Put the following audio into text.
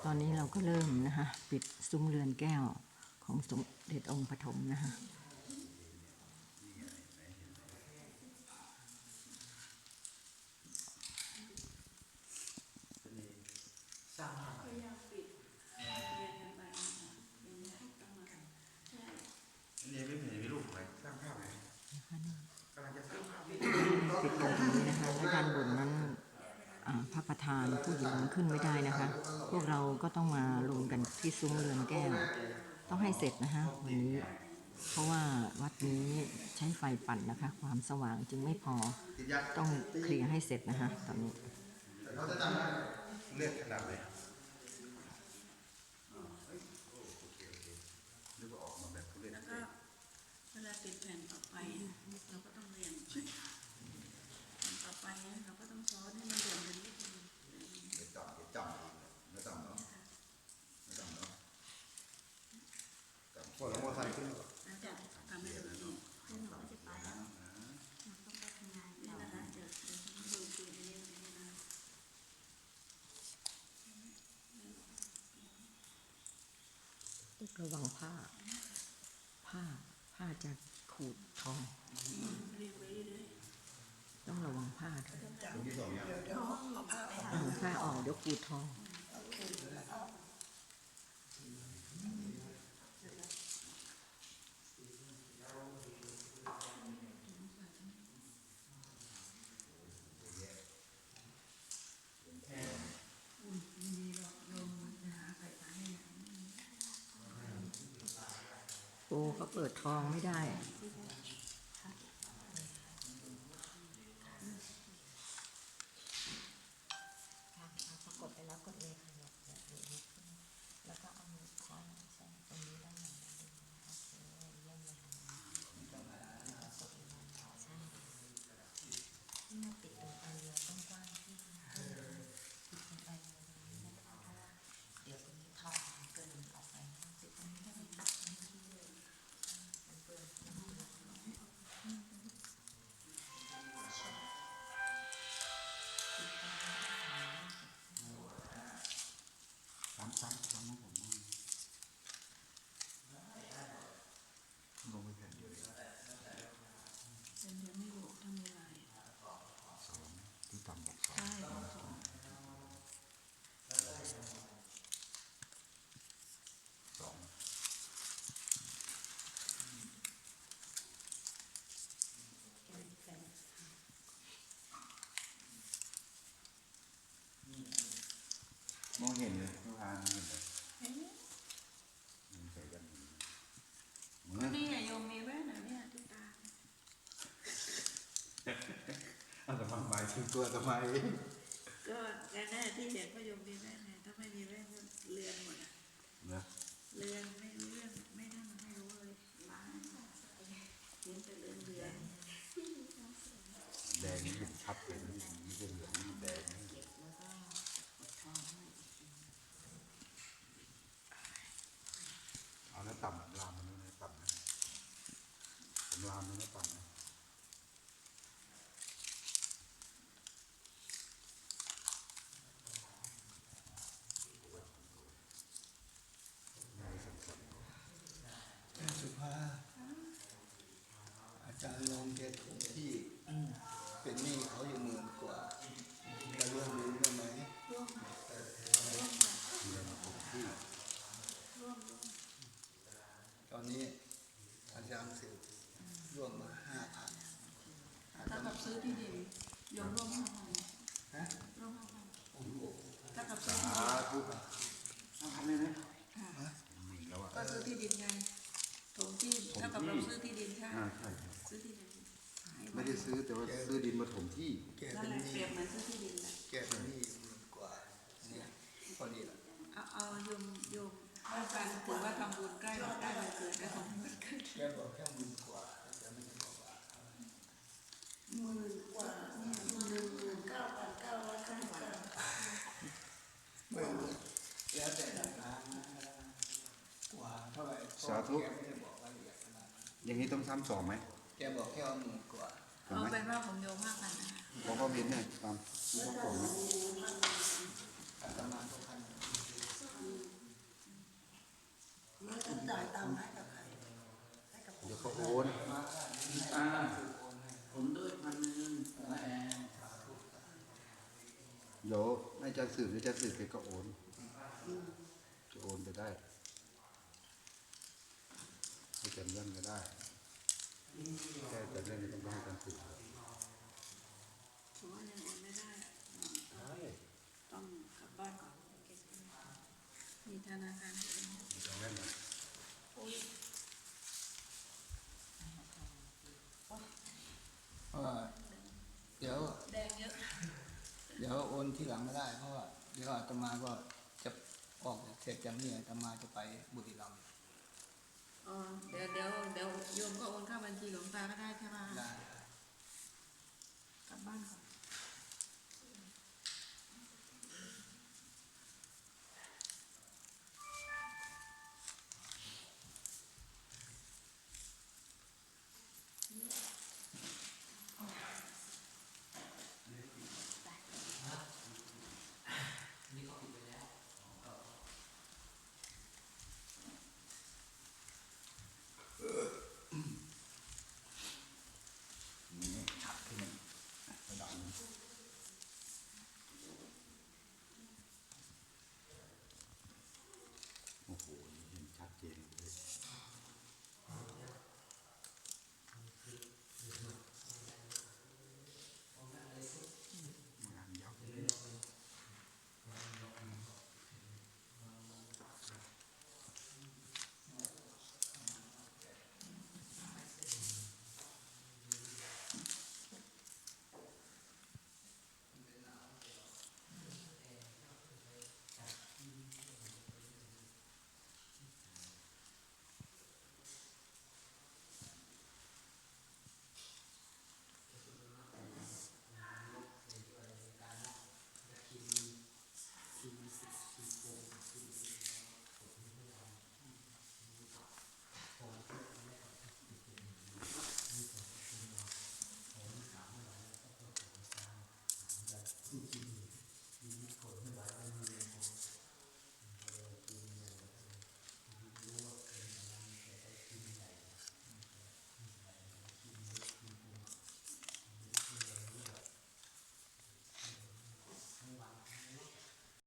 อนนี้เราก็เริ่มนะคะปิดซุ้มเรือนแก้วของสมเด็จองค์ปฐมนะคะนี่ไม่เห็นมีรูปไหนสร้างภาพไหนกำลังจะสร้างภาพปิดกันตรงนี้นะคะและด้านบนนั้นพระประธานผู้หญิงขึ้นไม่ได้นะคะพวกเราก็ต้องมาลงกันที่ซุ้มเรือนแก้วต้องให้เสร็จนะคะวันนี้เพราะว่าวัดนี้ใช้ไฟปั่นนะคะความสว่างจึงไม่พอต้องเคลียร์ให้เสร็จนะคะตอนนี้เขาจะทำเลือดขนาดไหนนึกว่าออกมาแบบเลือดแล้วก็เวลาติดแผ่นต่อไปเราก็ต้องเรียนแผ่นต่อไปเราก็ต้องซ้อนให้มันเรียนเป็นนิดนึงไม่ต้องเนาะพอแล้วมอไซค์ขึ้นแล้วจะทำให้ดูดีนี่นะคะเดี๋ยวดูตัวนี้นะระวังผ้าจะขูดทองต้องระวังผ้าด้วยผ้าออกเดี๋ยวขูดทองโอ้เขาเปิดทองไม่ได้กดไปแล้วกดเลยค่ะแล้วก็เอามือค้อนใช่ตรงนี้ด้านหลังโอเคเยี่ยมเลยกดลงใช่ที่มาปิดตรงปลายเรือต้องกว้างที่ปิดตรงปลายเรือนะคะเพราะว่าเดี๋ยวตรงนี้ทองเกินออกไปปิดตรงนี้ได้ไหมคะซ้ำของผมลงไปแผ่นเดียวเป็นเดี๋ยวไม่อยู่ทำอะไรสองที่ต่ำบอกสองใช่มองเห็นเลยทุกทางเห็นเลยใส่กันนี่ไงโยมมีแว่นนะเนี่ยที่ตาเอาแต่มาหมายถึงตัวทำไมก็แน่ที่เห็นว่าโยมมีแว่นไงถ้าไม่มีแว่นก็เลือนหมดอ่ะเลือนไม่รู้เรื่องไม่นั่นไม่รู้เลยล้างเห็นแต่เลือนแดงนี่มันชัดเลยนี่เป็นเหลืองแดงเอาแล้วต่ำลามมันไม่ต่ำนะผมลามมันไม่ต่ำนะสุภาอาจารย์ลงแกถูกที่เป็นหนี้เขาอยู่10,000 กว่าจะร่วมรู้ได้ไหมตอนนี้อาจารย์สืบร่วมมา5,000ถ้ากับซื้อที่ดินโยมร่วม5,000ฮะร่วม5,000ถ้ากับซื้อที่ดิน5,000เลยนะก็ซื้อที่ดินไงถมที่ถ้ากับเราซื้อที่ดินใช่ซื้อที่ดินไม่ได้ซื้อแต่ว่าซื้อดินมาถมที่นั่นแหละเปรียบเหมือนซื้อที่ดินแหละแกเป็นหนี้10,000 กว่าเนี่ยพอดีละเอาโยมต้องการถือว่าทำบุญใกล้ได้วันเกิดก็ทำบุญเกิดแกบอกแค่10,000 กว่าจะไม่ได้บอกว่า10,000 กว่าเนี่ย19,999ไม่รู้แล้วแต่ราคากว่าเท่าไหร่สาธุแกไม่ได้บอกรายละเอียดขนาดนั้นอย่างนี้ต้องซ้ำสองไหมแกบอกแค่10,000 กว่าเอาเป็นว่าผมโยม5,000นะผมก็บินเนี่ยตามผู้ปกครองนะอาตมาก็พัน แล้วจะจ่ายตังค์ให้กับใครให้กับ เดี๋ยวเขาโอน ผมด้วย1,000แอน เดี๋ยวให้อาจารย์สืบอาจารย์สืบไปก็โอนจะโอนไปได้ให้อาจารย์เลื่อนก็ได้แค่อาจารย์เลื่อนไม่ต้องให้อาจารย์สืบ ผมว่ายังโอนไม่ได้อะต้องกลับบ้านก่อนเก็บเงินมีธนาคารให้เอง อาจารย์เลื่อนนะ เดี๋ยว แดงเยอะ เดี๋ยวโอนที่หลังไม่ได้เพราะว่าเดี๋ยวอาตมาก็จะออกเสร็จจากนี้อาตมาจะไปบุรีรัมย์ อ๋อเดี๋ยวโยมก็โอนเข้าบัญชีหลวงตาก็ได้ใช่ไหม ได้ กลับบ้านก่อน